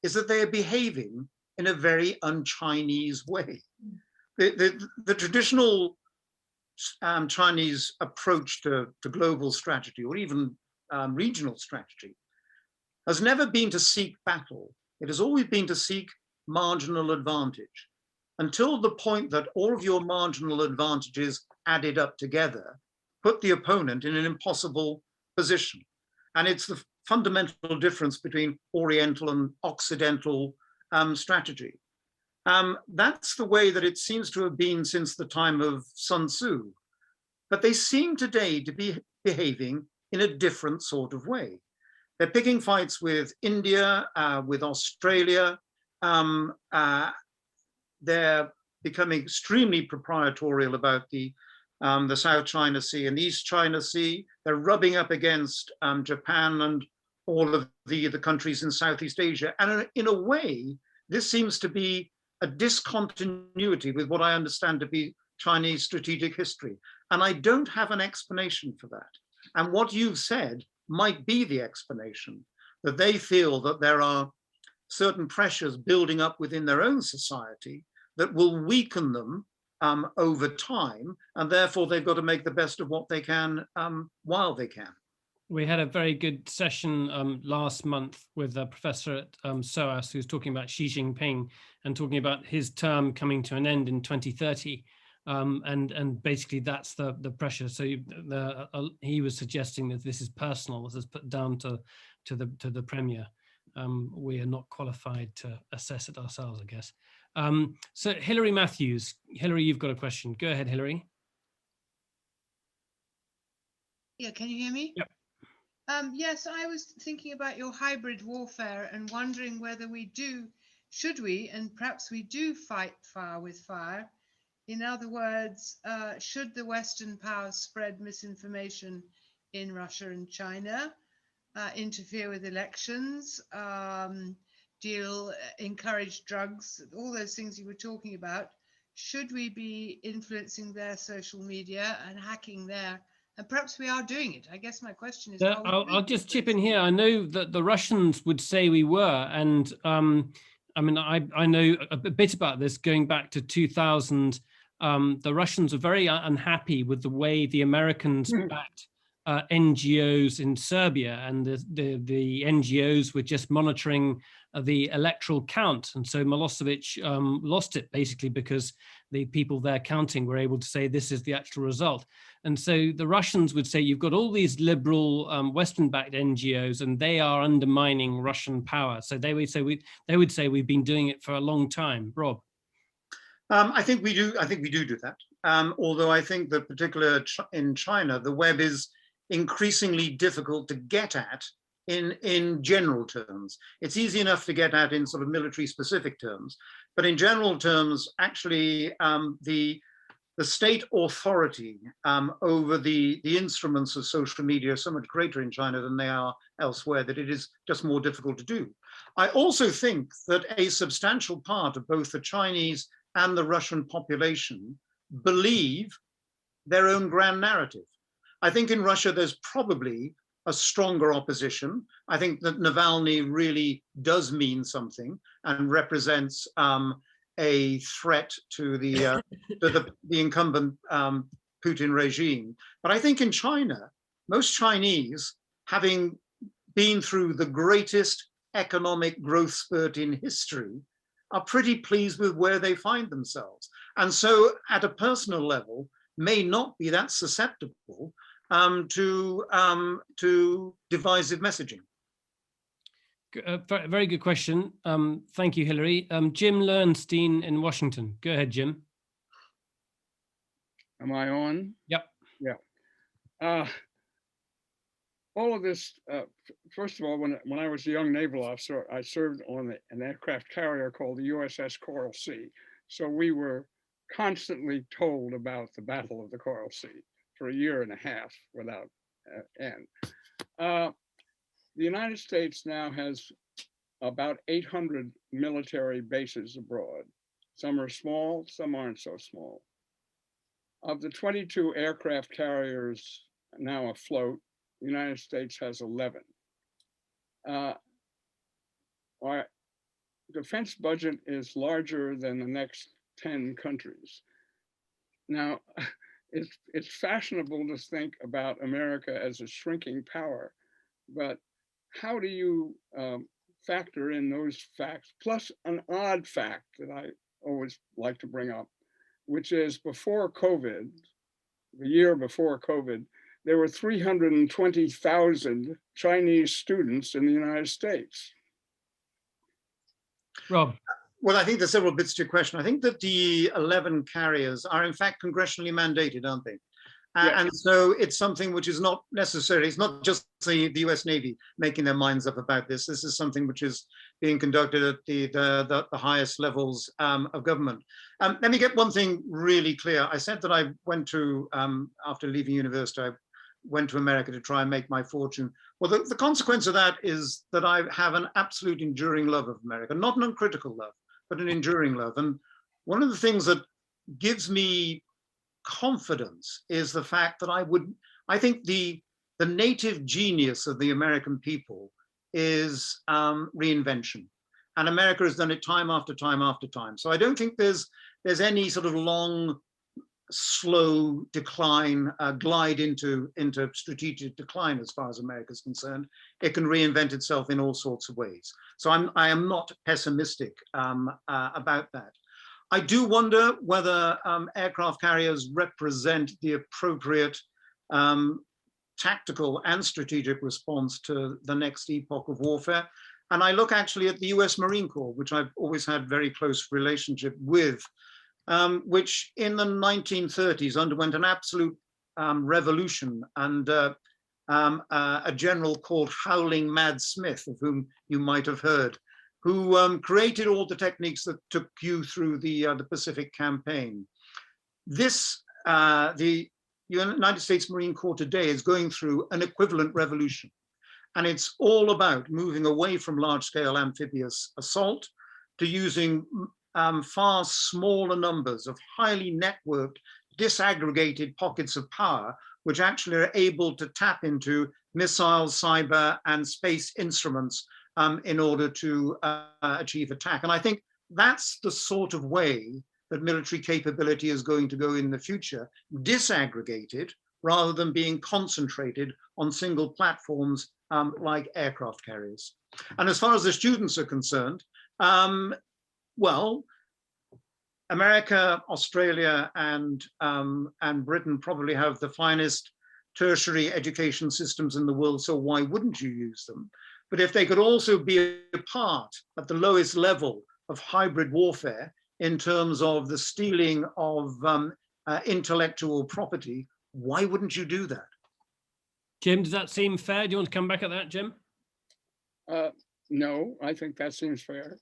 is that they are behaving in a very un-Chinese way. The traditional Chinese approach to global strategy, or even regional strategy, has never been to seek battle. It has always been to seek marginal advantage, until the point that all of your marginal advantages added up together put the opponent in an impossible position. And it's the fundamental difference between Oriental and Occidental strategy. That's the way that it seems to have been since the time of Sun Tzu. But they seem today to be behaving in a different sort of way. They're picking fights with India, with Australia. They're becoming extremely proprietorial about the South China Sea and East China Sea. They're rubbing up against Japan and all of the countries in Southeast Asia. And in a way, this seems to be a discontinuity with what I understand to be Chinese strategic history. And I don't have an explanation for that. And what you've said might be the explanation, that they feel that there are certain pressures building up within their own society that will weaken them over time, and therefore they've got to make the best of what they can while they can. We had a very good session last month with a professor at SOAS who's talking about Xi Jinping and talking about his term coming to an end in 2030. And basically that's the pressure. So he was suggesting that this is personal. This is put down to the Premier. We are not qualified to assess it ourselves, I guess. So Hilary Matthews, Hilary, you've got a question. Go ahead, Hilary. Yeah, can you hear me? Yep. Yes, I was thinking about your hybrid warfare and wondering whether should we, and perhaps we do fight fire with fire. In other words, should the Western powers spread misinformation in Russia and China, interfere with elections, encourage drugs, all those things you were talking about? Should we be influencing their social media and hacking their? And perhaps we are doing it. I guess my question is. I'll just chip in here. I know that the Russians would say we were, and I mean, I know a bit about this going back to 2000. The Russians were very unhappy with the way the Americans backed NGOs in Serbia, and the NGOs were just monitoring the electoral count. And so Milosevic lost it basically because the people there counting were able to say this is the actual result. And so the Russians would say you've got all these liberal Western-backed NGOs and they are undermining Russian power. So they would say we've been doing it for a long time. Rob. I think we do that. Although I think that particularly in China, the web is increasingly difficult to get at in general terms. It's easy enough to get at in sort of military specific terms, but in general terms, actually, the the state authority over the instruments of social media are so much greater in China than they are elsewhere, that it is just more difficult to do. I also think that a substantial part of both the Chinese and the Russian population believe their own grand narrative. I think in Russia, there's probably a stronger opposition. I think that Navalny really does mean something and represents a threat to the incumbent Putin regime. But I think in China, most Chinese, having been through the greatest economic growth spurt in history, are pretty pleased with where they find themselves. And so at a personal level, may not be that susceptible to divisive messaging. Very good question. Thank you, Hilary. Jim Lernstein in Washington. Go ahead, Jim. Am I on? Yep. Yeah. All of this, first of all, when I was a young naval officer, I served on an aircraft carrier called the USS Coral Sea. So we were constantly told about the Battle of the Coral Sea for a year and a half without end. The United States now has about 800 military bases abroad. Some are small, some aren't so small. Of the 22 aircraft carriers now afloat, the United States has 11. Our defense budget is larger than the next 10 countries. Now, it's fashionable to think about America as a shrinking power, but how do you factor in those facts, plus an odd fact that I always like to bring up, which is before COVID, the year before COVID, there were 320,000 Chinese students in the United States. Rob. Well, I think there's several bits to your question. I think that the 11 carriers are in fact congressionally mandated, aren't they? Yeah. And so it's something which is not necessarily, it's not just the US Navy making their minds up about this. This is something which is being conducted at the highest levels of government. Let me get one thing really clear. I said that I went to, after leaving university, I went to America to try and make my fortune. Well, the consequence of that is that I have an absolute enduring love of America, not an uncritical love, but an enduring love. And one of the things that gives me confidence is the fact that I think the native genius of the American people is reinvention. And America has done it time after time after time. So I don't think there's any sort of long, slow decline, glide into strategic decline as far as America is concerned. It can reinvent itself in all sorts of ways. So I am not pessimistic about that. I do wonder whether aircraft carriers represent the appropriate tactical and strategic response to the next epoch of warfare. And I look actually at the US Marine Corps, which I've always had very close relationship with, which in the 1930s underwent an absolute revolution, and a general called Howling Mad Smith, of whom you might have heard, who created all the techniques that took you through the Pacific campaign. The United States Marine Corps today is going through an equivalent revolution. And it's all about moving away from large-scale amphibious assault to using far smaller numbers of highly networked, disaggregated pockets of power, which actually are able to tap into missiles, cyber, and space instruments in order to achieve attack. And I think that's the sort of way that military capability is going to go in the future, disaggregated rather than being concentrated on single platforms like aircraft carriers. And as far as the students are concerned, well, America, Australia, and Britain probably have the finest tertiary education systems in the world, so why wouldn't you use them? But if they could also be a part at the lowest level of hybrid warfare in terms of the stealing of intellectual property, why wouldn't you do that? Jim, does that seem fair? Do you want to come back at that, Jim? No, I think that seems fair.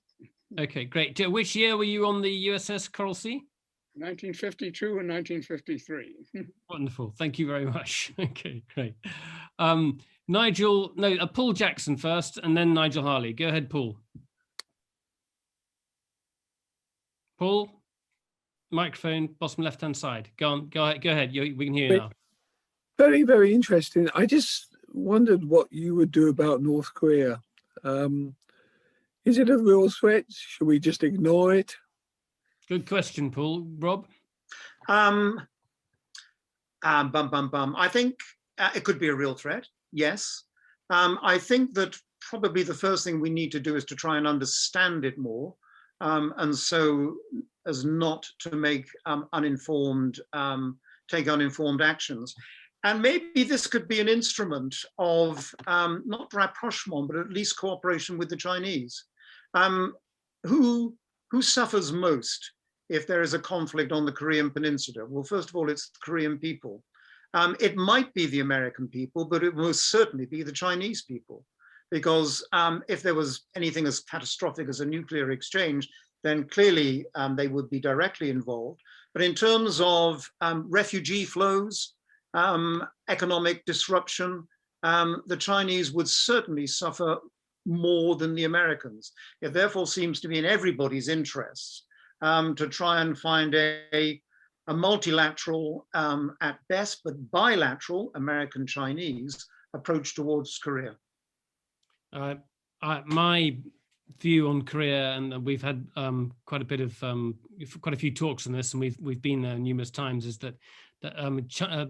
Okay, great. Which year were you on the USS Coral Sea? 1952 and 1953. Wonderful. Thank you very much. Okay, great. Paul Jackson first, and then Nigel Harley. Go ahead, Paul. Paul, microphone, bottom left-hand side. Go on. Go ahead. We can hear you now. Very, very interesting. I just wondered what you would do about North Korea. Is it a real threat? Should we just ignore it? Good question, Paul. Rob? I think it could be a real threat, yes. I think that probably the first thing we need to do is to try and understand it more, and so as not to make take uninformed actions. And maybe this could be an instrument of not rapprochement, but at least cooperation with the Chinese. Who suffers most if there is a conflict on the Korean Peninsula? Well, first of all, it's the Korean people. It might be the American people, but it will certainly be the Chinese people, because if there was anything as catastrophic as a nuclear exchange, then clearly they would be directly involved. But in terms of refugee flows, economic disruption, the Chinese would certainly suffer more than the Americans. It therefore seems to be in everybody's interests to try and find a multilateral, at best, but bilateral American-Chinese approach towards Korea. My view on Korea, and we've had quite a few talks on this, and we've been there numerous times, is that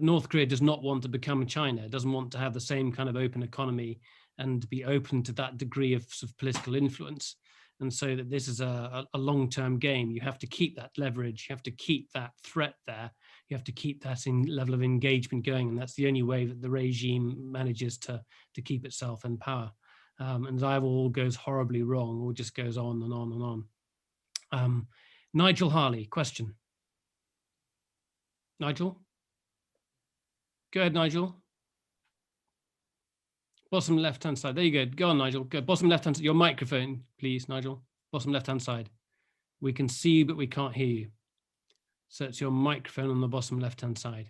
North Korea does not want to become China. It doesn't want to have the same kind of open economy and be open to that degree of sort of political influence. And so that this is a long-term game. You have to keep that leverage. You have to keep that threat there. You have to keep that level of engagement going. And that's the only way that the regime manages to keep itself in power. And that all goes horribly wrong, or just goes on and on and on. Nigel Harley, question. Nigel? Go ahead, Nigel. Bottom left-hand side. There you go. Go on, Nigel. Go. Bottom left-hand side. Your microphone, please, Nigel. Bottom left-hand side. We can see you, but we can't hear you. So it's your microphone on the bottom left-hand side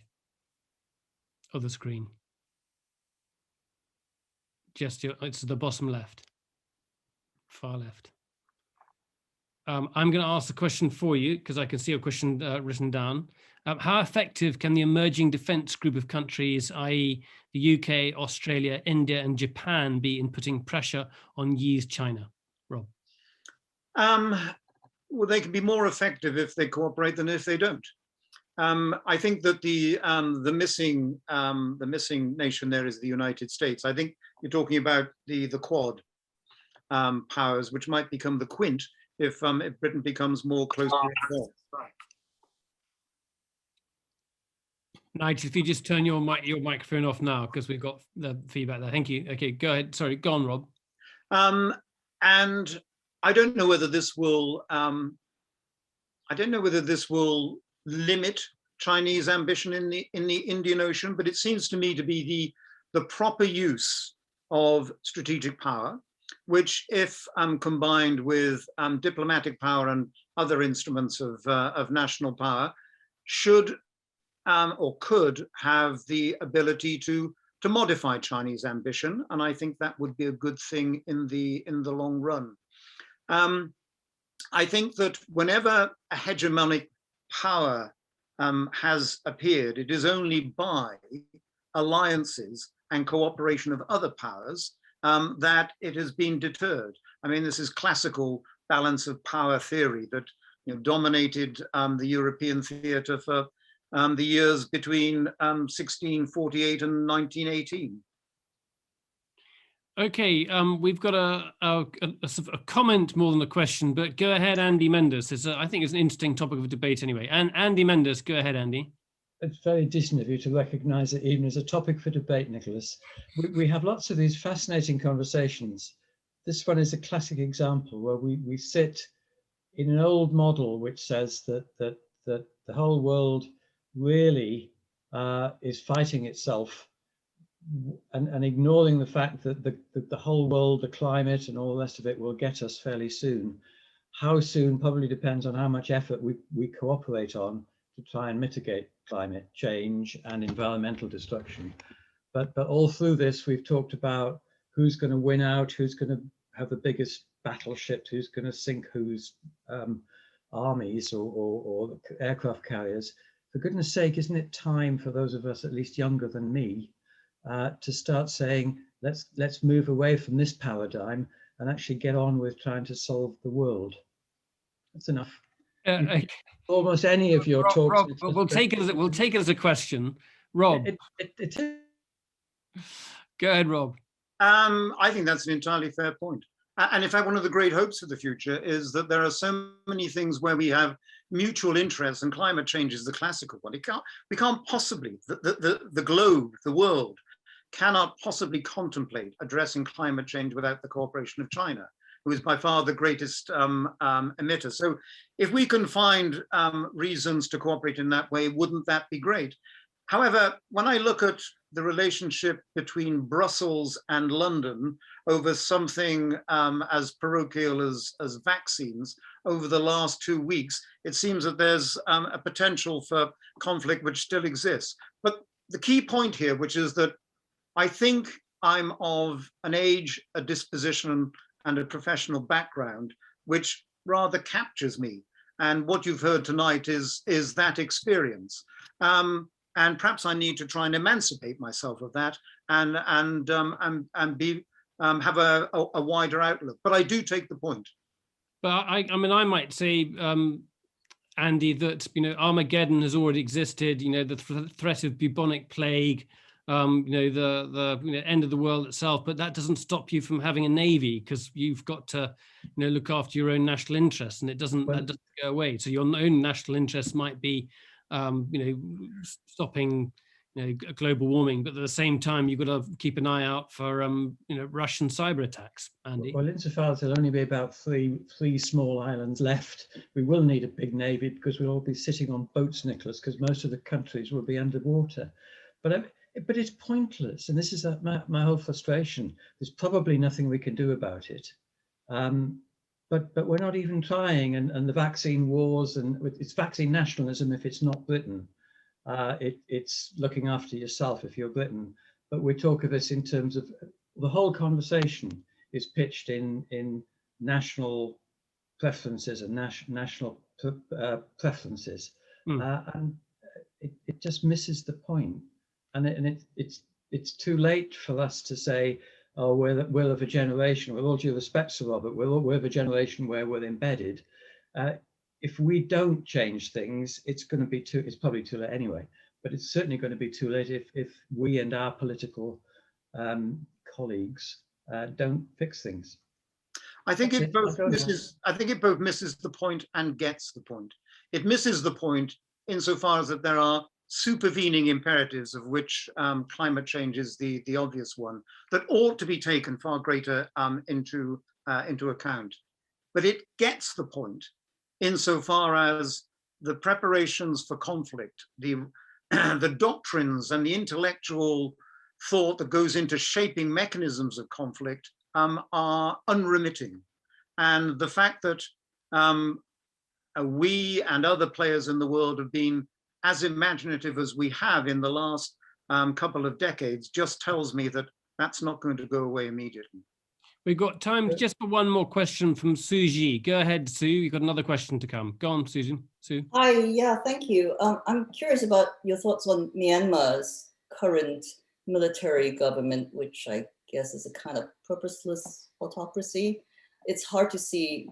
of the screen. It's the bottom left, far left. I'm going to ask the question for you because I can see a question written down. How effective can the emerging defense group of countries, i.e. the UK, Australia, India, and Japan, be in putting pressure on Yi's China? Rob? Well, they can be more effective if they cooperate than if they don't. I think that the missing nation there is the United States. I think you're talking about the Quad powers, which might become the Quint if Britain becomes more closely involved. Nigel, if you just turn your microphone off now, because we've got the feedback there. Thank you. Okay, go ahead. Sorry, go on, Rob. And I don't know whether this will. I don't know whether this will limit Chinese ambition in the Indian Ocean, but it seems to me to be the proper use of strategic power, which, if combined with diplomatic power and other instruments of national power, should or could have the ability to modify Chinese ambition, and I think that would be a good thing in the long run. I think that whenever a hegemonic power has appeared, it is only by alliances and cooperation of other powers that it has been deterred. I mean, this is classical balance of power theory that dominated the European theatre for the years between 1648 and 1918. Okay, we've got a comment more than a question, but go ahead, Andy Mendes. I think it's an interesting topic of debate anyway. And Andy Mendes, go ahead, Andy. It's very decent of you to recognise it even as a topic for debate, Nicholas. We have lots of these fascinating conversations. This one is a classic example where we sit in an old model which says that the whole world really is fighting itself and ignoring the fact that the whole world, the climate and all the rest of it will get us fairly soon. How soon probably depends on how much effort we cooperate on to try and mitigate climate change and environmental destruction. But all through this, we've talked about who's going to win out, who's going to have the biggest battleships, who's going to sink whose armies or aircraft carriers. For goodness sake, isn't it time for those of us at least younger than me to start saying, let's move away from this paradigm and actually get on with trying to solve the world. That's enough. Almost any of your talks. Rob, we'll take it as a question. Rob. Go ahead, Rob. I think that's an entirely fair point. And in fact, one of the great hopes for the future is that there are so many things where we have mutual interests, and climate change is the classical one. We can't possibly, the globe, the world, cannot possibly contemplate addressing climate change without the cooperation of China, who is by far the greatest emitter. So if we can find reasons to cooperate in that way, wouldn't that be great? However, when I look at the relationship between Brussels and London over something as parochial as vaccines over the last 2 weeks, it seems that there's a potential for conflict which still exists. But the key point here, which is that I think I'm of an age, a disposition, and a professional background which rather captures me. And what you've heard tonight is that experience. And perhaps I need to try and emancipate myself of that and have a wider outlook. But I do take the point. But I mean, I might say, Andy, that Armageddon has already existed. The threat of bubonic plague, the end of the world itself. But that doesn't stop you from having a navy, because you've got to look after your own national interests, and that doesn't go away. So your own national interests might be stopping global warming, but at the same time you've got to keep an eye out for Russian cyber attacks. Andy? Well, insofar as there'll only be about three small islands left, we will need a big navy, because we'll all be sitting on boats, Nicholas, because most of the countries will be underwater. But it's pointless, and this is my whole frustration. There's probably nothing we can do about it. But we're not even trying, and the vaccine wars, and it's vaccine nationalism if it's not Britain. It's looking after yourself if you're Britain. But we talk of this in terms of the whole conversation is pitched in national preferences and national preferences, and it just misses the point. And it's too late for us to say, oh, we're of a generation, with all due respect, Sir Robert, we're of a generation where we're embedded. If we don't change things, it's probably too late anyway, but it's certainly going to be too late if we and our political colleagues don't fix things. I think it both misses the point and gets the point. It misses the point insofar as that there are supervening imperatives, of which climate change is the obvious one, that ought to be taken far greater into account. But it gets the point insofar as the preparations for conflict, the doctrines and the intellectual thought that goes into shaping mechanisms of conflict are unremitting. And the fact that we and other players in the world have been as imaginative as we have in the last couple of decades just tells me that that's not going to go away immediately. We've got time just for one more question from Suji. Go ahead, Sue. You've got another question to come. Go on, Susan. Sue. Hi, yeah, thank you. I'm curious about your thoughts on Myanmar's current military government, which I guess is a kind of purposeless autocracy. It's hard to see,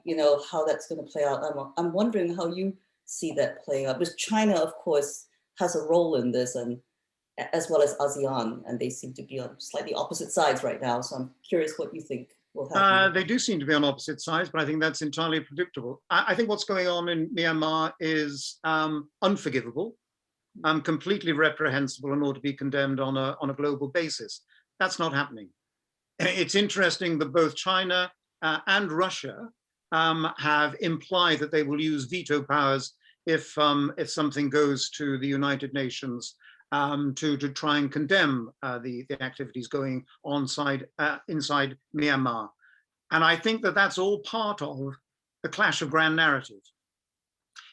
how that's going to play out. I'm wondering how you see that playing out, because China, of course, has a role in this, and as well as ASEAN, and they seem to be on slightly opposite sides right now. So I'm curious what you think will happen. They do seem to be on opposite sides, but I think that's entirely predictable. I think what's going on in Myanmar is unforgivable, completely reprehensible, and ought to be condemned on a global basis. That's not happening. It's interesting that both China and Russia have implied that they will use veto powers if something goes to the United Nations to try and condemn the activities going on inside Myanmar. And I think that that's all part of a clash of grand narratives.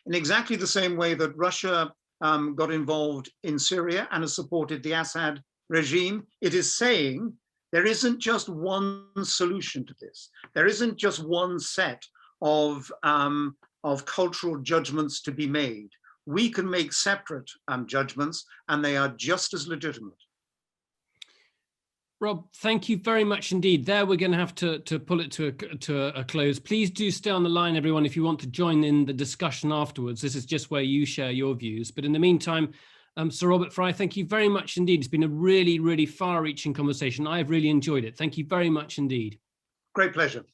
In exactly the same way that Russia got involved in Syria and has supported the Assad regime, it is saying there isn't just one solution to this. There isn't just one set of cultural judgments to be made. We can make separate judgments, and they are just as legitimate. Rob, thank you very much indeed. There, we're going to have to pull it to a close. Please do stay on the line, everyone, if you want to join in the discussion afterwards. This is just where you share your views. But in the meantime, Sir Robert Fry, thank you very much indeed. It's been a really, really far-reaching conversation. I've really enjoyed it. Thank you very much indeed. Great pleasure.